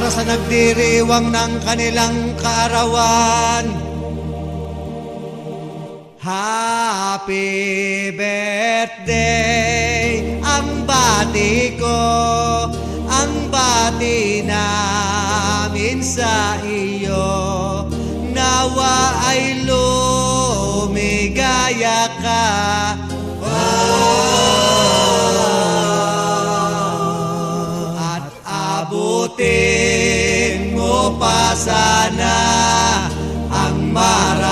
para sa nagdiriwang ng kanilang kaarawan. Happy birthday, ang bati ko, ang bati namin sa iyo. Nawa ay lumigaya ka, at abutin mo pa sana ang marami